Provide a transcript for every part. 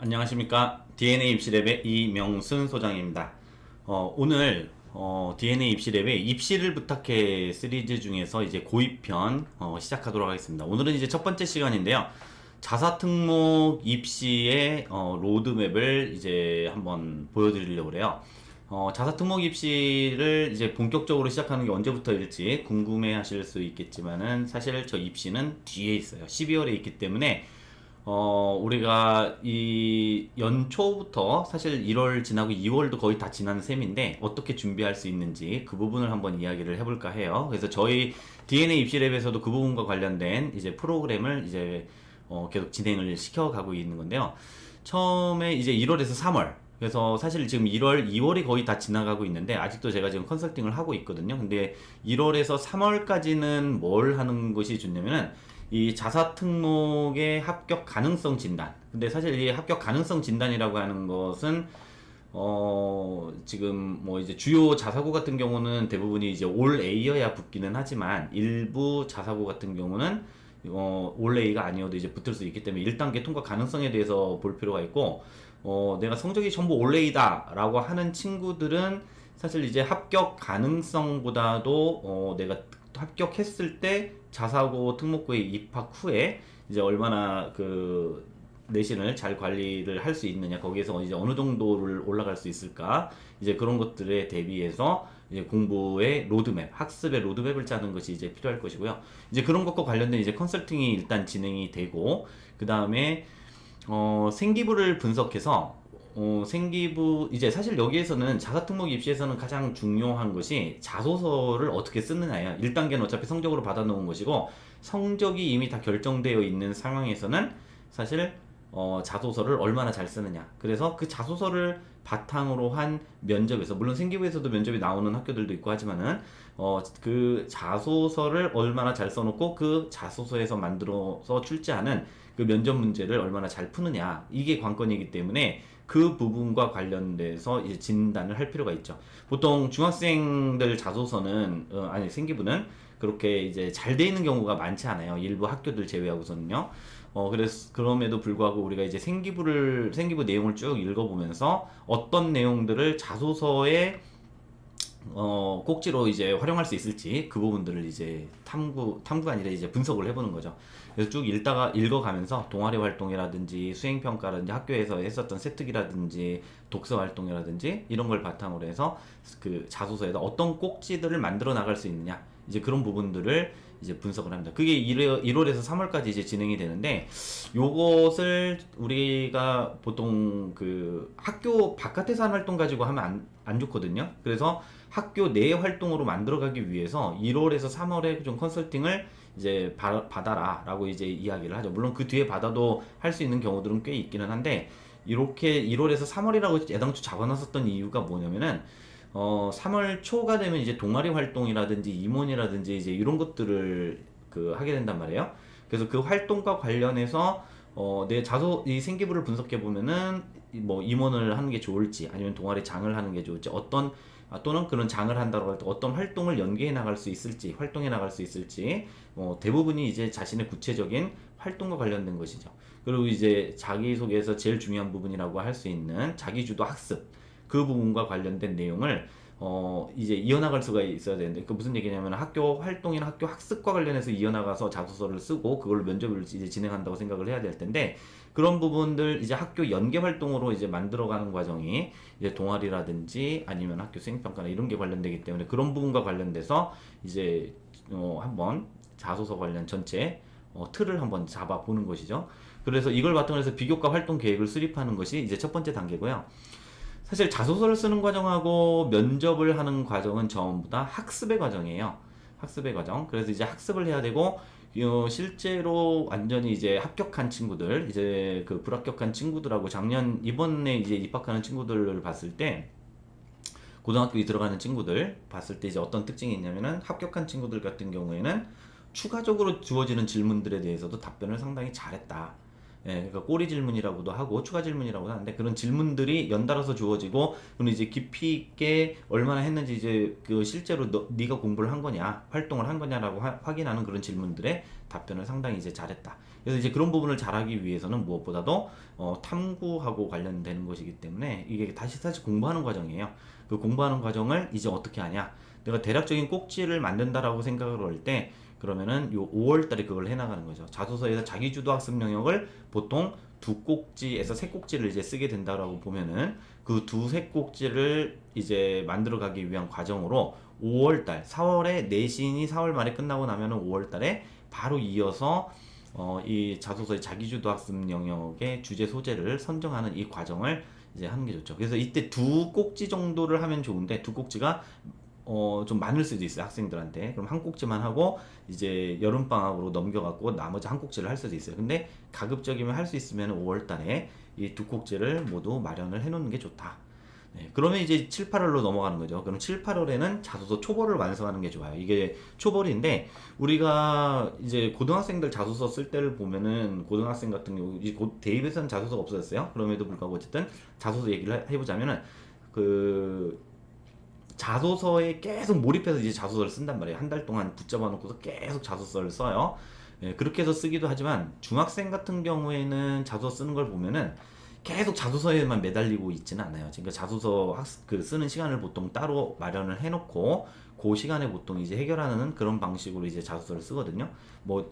안녕하십니까. DNA 입시랩의 이명순 소장입니다. 오늘 DNA 입시랩의 입시를 부탁해 시리즈 중에서 이제 고입편 시작하도록 하겠습니다. 오늘은 이제 첫 번째 시간인데요. 자사특목 입시의 로드맵을 이제 한번 보여드리려고 그래요. 자사특목 입시를 이제 본격적으로 시작하는 게 언제부터일지 궁금해 하실 수 있겠지만은 사실 저 입시는 뒤에 있어요. 12월에 있기 때문에 우리가 이 연초부터 사실 1월 지나고 2월도 거의 다 지난 셈인데 어떻게 준비할 수 있는지 그 부분을 한번 이야기를 해볼까 해요. 그래서 저희 DNA 입시랩에서도 그 부분과 관련된 이제 프로그램을 이제 계속 진행을 시켜가고 있는 건데요. 처음에 이제 1월에서 3월. 그래서 사실 지금 1월, 2월이 거의 다 지나가고 있는데 아직도 제가 지금 컨설팅을 하고 있거든요. 근데 1월에서 3월까지는 뭘 하는 것이 좋냐면은 이 자사특목의 합격 가능성 진단. 근데 사실 이 합격 가능성 진단이라고 하는 것은 지금 뭐 이제 주요 자사고 같은 경우는 대부분이 이제 올 A여야 붙기는 하지만 일부 자사고 같은 경우는 올 A가 아니어도 이제 붙을 수 있기 때문에 1단계 통과 가능성에 대해서 볼 필요가 있고 내가 성적이 전부 올 A다라고 하는 친구들은 사실 이제 합격 가능성보다도 내가 합격했을 때 자사고 특목고에 입학 후에 이제 얼마나 그 내신을 잘 관리를 할 수 있느냐, 거기에서 이제 어느 정도를 올라갈 수 있을까, 이제 그런 것들에 대비해서 이제 공부의 로드맵, 학습의 로드맵을 짜는 것이 이제 필요할 것이고요. 이제 그런 것과 관련된 이제 컨설팅이 일단 진행이 되고, 그 다음에 생기부를 분석해서 생기부 이제 사실 여기에서는 자사특목 입시에서는 가장 중요한 것이 자소서를 어떻게 쓰느냐예요. 1단계는 어차피 성적으로 받아놓은 것이고 성적이 이미 다 결정되어 있는 상황에서는 사실 자소서를 얼마나 잘 쓰느냐. 그래서 그 자소서를 바탕으로 한 면접에서, 물론 생기부에서도 면접이 나오는 학교들도 있고 하지만은 그 자소서를 얼마나 잘 써놓고 그 자소서에서 만들어서 출제하는 그 면접 문제를 얼마나 잘 푸느냐, 이게 관건이기 때문에 그 부분과 관련돼서 이제 진단을 할 필요가 있죠. 보통 중학생들 자소서는 아니 생기부는 그렇게 이제 잘 돼 있는 경우가 많지 않아요. 일부 학교들 제외하고서는요. 그래서 그럼에도 불구하고 우리가 이제 생기부 내용을 쭉 읽어보면서 어떤 내용들을 자소서에 꼭지로 이제 활용할 수 있을지 그 부분들을 이제 탐구가 아니라 이제 분석을 해보는 거죠. 그래서 쭉 읽어가면서 동아리 활동이라든지 수행평가라든지 학교에서 했었던 세특이라든지 독서 활동이라든지 이런 걸 바탕으로 해서 그 자소서에다 어떤 꼭지들을 만들어 나갈 수 있느냐, 이제 그런 부분들을 이제 분석을 합니다. 그게 1월에서 3월까지 이제 진행이 되는데, 요것을 우리가 보통 그 학교 바깥에서 하는 활동 가지고 하면 안 좋거든요. 그래서 학교 내 활동으로 만들어가기 위해서 1월에서 3월에 좀 컨설팅을 이제 받아라 라고 이제 이야기를 하죠. 물론 그 뒤에 받아도 할 수 있는 경우들은 꽤 있기는 한데, 이렇게 1월에서 3월이라고 애당초 잡아놨었던 이유가 뭐냐면은 3월 초가 되면 이제 동아리 활동이라든지 임원이라든지 이제 이런 것들을 그 하게 된단 말이에요. 그래서 그 활동과 관련해서 내 이 생기부를 분석해 보면은 뭐 임원을 하는 게 좋을지 아니면 동아리 장을 하는 게 좋을지, 또는 그런 장을 한다고 할 때 어떤 활동을 연계해 나갈 수 있을지, 활동해 나갈 수 있을지, 대부분이 이제 자신의 구체적인 활동과 관련된 것이죠. 그리고 이제 자기소개에서 제일 중요한 부분이라고 할 수 있는 자기주도 학습, 그 부분과 관련된 내용을 이제 이어나갈 수가 있어야 되는데, 그 무슨 얘기냐면 학교 활동이나 학교 학습과 관련해서 이어나가서 자소서를 쓰고 그걸 면접을 이제 진행한다고 생각을 해야 될 텐데, 그런 부분들 이제 학교 연계 활동으로 이제 만들어가는 과정이 이제 동아리라든지 아니면 학교 수행평가나 이런 게 관련되기 때문에 그런 부분과 관련돼서 이제 한번 자소서 관련 전체 틀을 한번 잡아보는 것이죠. 그래서 이걸 바탕으로 해서 비교과 활동 계획을 수립하는 것이 이제 첫 번째 단계고요. 사실 자소서를 쓰는 과정하고 면접을 하는 과정은 전부 다 학습의 과정이에요. 학습의 과정. 그래서 이제 학습을 해야 되고, 실제로 완전히 이제 합격한 친구들, 이제 그 불합격한 친구들하고 이번에 이제 입학하는 친구들을 봤을 때, 고등학교에 들어가는 친구들 봤을 때 이제 어떤 특징이 있냐면은, 합격한 친구들 같은 경우에는 추가적으로 주어지는 질문들에 대해서도 답변을 상당히 잘했다. 예, 그러니까 꼬리 질문이라고도 하고 추가 질문이라고도 하는데 그런 질문들이 연달아서 주어지고 그럼 이제 깊이 있게 얼마나 했는지 이제 그 실제로 네가 공부를 한 거냐 활동을 한 거냐라고 확인하는 그런 질문들에 답변을 상당히 이제 잘했다. 그래서 이제 그런 부분을 잘하기 위해서는 무엇보다도 탐구하고 관련되는 것이기 때문에 이게 다시 사실 공부하는 과정이에요. 그 공부하는 과정을 이제 어떻게 하냐? 내가 대략적인 꼭지를 만든다라고 생각을 할 때 그러면은 요 5월 달에 그걸 해나가는 거죠. 자소서에서 자기주도 학습 영역을 보통 두 꼭지에서 세 꼭지를 이제 쓰게 된다라고 보면은 그 두세 꼭지를 이제 만들어 가기 위한 과정으로 5월 달, 4월에 내신이 4월 말에 끝나고 나면은 5월 달에 바로 이어서 이 자소서의 자기주도 학습 영역의 주제 소재를 선정하는 이 과정을 이제 하는 게 좋죠. 그래서 이때 두 꼭지 정도를 하면 좋은데 두 꼭지가 좀 많을 수도 있어요 학생들한테. 그럼 한 꼭지만 하고 이제 여름방학으로 넘겨갖고 나머지 한 꼭지를 할 수도 있어요. 근데 가급적이면 할 수 있으면 5월달에 이 두 꼭지를 모두 마련을 해놓는 게 좋다. 네, 그러면 이제 7, 8월로 넘어가는 거죠. 그럼 7, 8월에는 자소서 초벌을 완성하는 게 좋아요. 이게 초벌인데 우리가 이제 고등학생들 자소서 쓸 때를 보면은 고등학생 같은 경우 이제 곧 대입에서는 자소서가 없어졌어요. 그럼에도 불구하고 어쨌든 자소서 얘기를 해보자면은 그 자소서에 계속 몰입해서 이제 자소서를 쓴단 말이에요. 한 달 동안 붙잡아 놓고서 계속 자소서를 써요. 예, 그렇게 해서 쓰기도 하지만 중학생 같은 경우에는 자소서 쓰는 걸 보면은 계속 자소서에만 매달리고 있지는 않아요. 그러니까 자소서 그 쓰는 시간을 보통 따로 마련을 해놓고 그 시간에 보통 이제 해결하는 그런 방식으로 이제 자소서를 쓰거든요. 뭐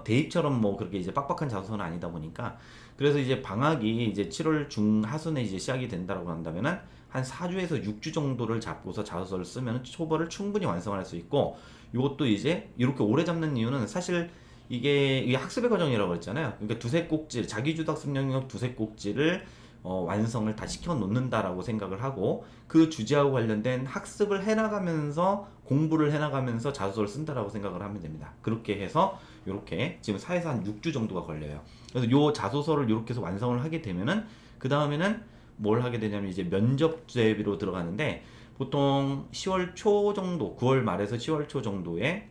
대입처럼 뭐 그렇게 이제 빡빡한 자소서는 아니다 보니까 그래서 이제 방학이 이제 7월 중하순에 이제 시작이 된다고 한다면은 한 4주에서 6주 정도를 잡고서 자소서를 쓰면 초벌을 충분히 완성할 수 있고 이것도 이제 이렇게 오래 잡는 이유는 사실 이게 학습의 과정이라고 그랬잖아요. 그러니까 두세 꼭지, 자기주도 학습 영역 두세 꼭지를 완성을 다 시켜 놓는다라고 생각을 하고 그 주제하고 관련된 학습을 해나가면서 공부를 해나가면서 자소서를 쓴다라고 생각을 하면 됩니다. 그렇게 해서 이렇게 지금 4에서 한 6주 정도가 걸려요. 그래서 요 자소서를 이렇게 해서 완성을 하게 되면은 그 다음에는 뭘 하게 되냐면 이제 면접 대비로 들어가는데 보통 10월 초 정도, 9월 말에서 10월 초 정도에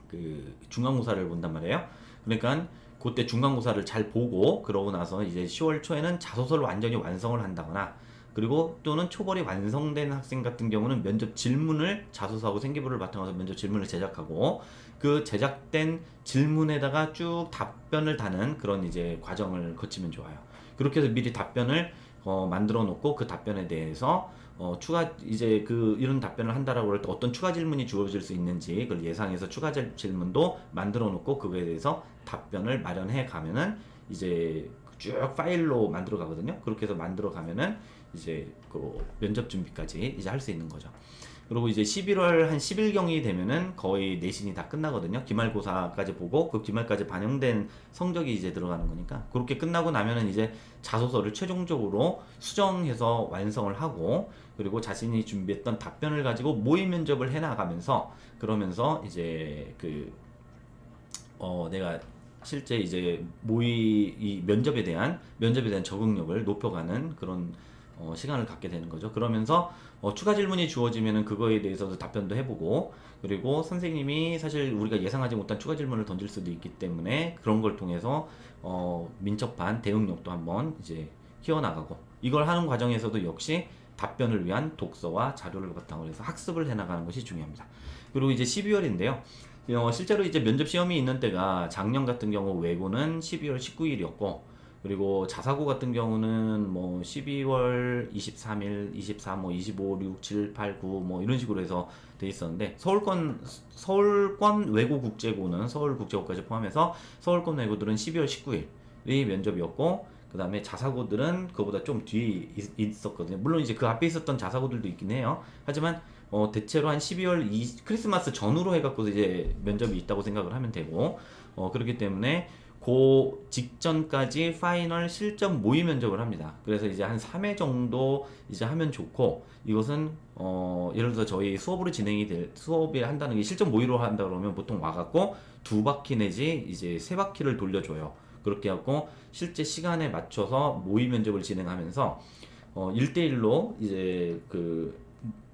그 중간고사를 본단 말이에요. 그러니까 그때 중간고사를 잘 보고 그러고 나서 이제 10월 초에는 자소서를 완전히 완성을 한다거나 그리고 또는 초벌이 완성된 학생 같은 경우는 면접 질문을 자소서하고 생기부를 바탕으로 면접 질문을 제작하고 그 제작된 질문에다가 쭉 답변을 다는 그런 이제 과정을 거치면 좋아요. 그렇게 해서 미리 답변을 만들어 놓고 그 답변에 대해서 추가 이제 그 이런 답변을 한다라고 할 때 어떤 추가 질문이 주어질 수 있는지 그걸 예상해서 추가 질문도 만들어 놓고 그거에 대해서 답변을 마련해 가면은 이제 쭉 파일로 만들어 가거든요. 그렇게 해서 만들어 가면은 이제 그 면접 준비까지 이제 할 수 있는 거죠. 그리고 이제 11월 한 10일경이 되면은 거의 내신이 다 끝나거든요. 기말고사까지 보고 그 기말까지 반영된 성적이 이제 들어가는 거니까 그렇게 끝나고 나면은 이제 자소서를 최종적으로 수정해서 완성을 하고 그리고 자신이 준비했던 답변을 가지고 모의 면접을 해 나가면서 그러면서 이제 내가 실제 이제 이 면접에 대한 적응력을 높여가는 그런 시간을 갖게 되는 거죠. 그러면서 추가 질문이 주어지면은 그거에 대해서도 답변도 해보고 그리고 선생님이 사실 우리가 예상하지 못한 추가 질문을 던질 수도 있기 때문에 그런 걸 통해서 민첩한 대응력도 한번 이제 키워나가고 이걸 하는 과정에서도 역시 답변을 위한 독서와 자료를 바탕으로 해서 학습을 해나가는 것이 중요합니다. 그리고 이제 12월인데요. 실제로 이제 면접 시험이 있는 때가 작년 같은 경우 외고는 12월 19일이었고 그리고 자사고 같은 경우는 뭐 12월 23일, 24, 뭐 25, 6, 7, 8, 9 뭐 이런 식으로 해서 돼 있었는데 서울권 외고 국제고는 서울국제고까지 포함해서 서울권 외고들은 12월 19일이 면접이었고 그 다음에 자사고들은 그거보다 좀 뒤에 있었거든요. 물론 이제 그 앞에 있었던 자사고들도 있긴 해요. 하지만 대체로 한 12월 크리스마스 전후로 해갖고 이제 면접이 있다고 생각을 하면 되고 그렇기 때문에 그 직전까지 파이널 실전 모의 면접을 합니다. 그래서 이제 한 3회 정도 이제 하면 좋고 이것은 예를 들어서 저희 수업이 한다는 게 실전 모의로 한다 그러면 보통 와갖고 2바퀴 내지 이제 3바퀴를 돌려줘요. 그렇게 하고 실제 시간에 맞춰서 모의 면접을 진행하면서 1대1로 이제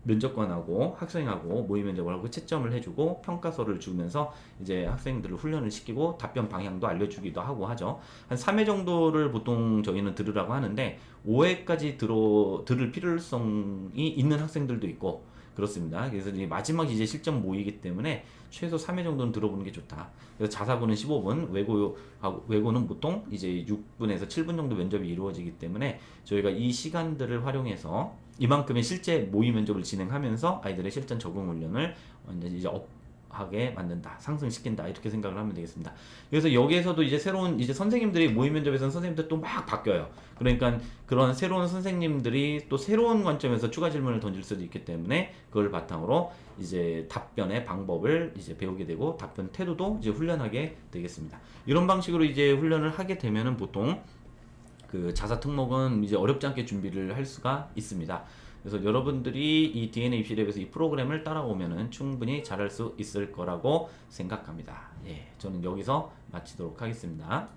면접관하고 학생하고 모의 면접을 하고 채점을 해주고 평가서를 주면서 이제 학생들을 훈련을 시키고 답변 방향도 알려주기도 하고 하죠. 한 3회 정도를 보통 저희는 들으라고 하는데 5회까지 들을 필요성이 있는 학생들도 있고 그렇습니다. 그래서 이제 마지막 이제 실전 모의이기 때문에 최소 3회 정도는 들어보는 게 좋다. 그래서 자사고는 15분, 외고는 보통 이제 6분에서 7분 정도 면접이 이루어지기 때문에 저희가 이 시간들을 활용해서 이만큼의 실제 모의 면접을 진행하면서 아이들의 실전 적응 훈련을 완전히 이제 하게 만든다, 상승시킨다 이렇게 생각을 하면 되겠습니다. 그래서 여기에서도 이제 새로운 이제 선생님들이 모의 면접에서는 선생님들 또 막 바뀌어요. 그러니까 그런 새로운 선생님들이 또 새로운 관점에서 추가 질문을 던질 수도 있기 때문에 그걸 바탕으로 이제 답변의 방법을 이제 배우게 되고 답변 태도도 이제 훈련하게 되겠습니다. 이런 방식으로 이제 훈련을 하게 되면은 보통 그 자사 특목은 이제 어렵지 않게 준비를 할 수가 있습니다. 그래서 여러분들이 이 DNA 입시랩에서 이 프로그램을 따라오면은 충분히 잘할 수 있을 거라고 생각합니다. 예, 저는 여기서 마치도록 하겠습니다.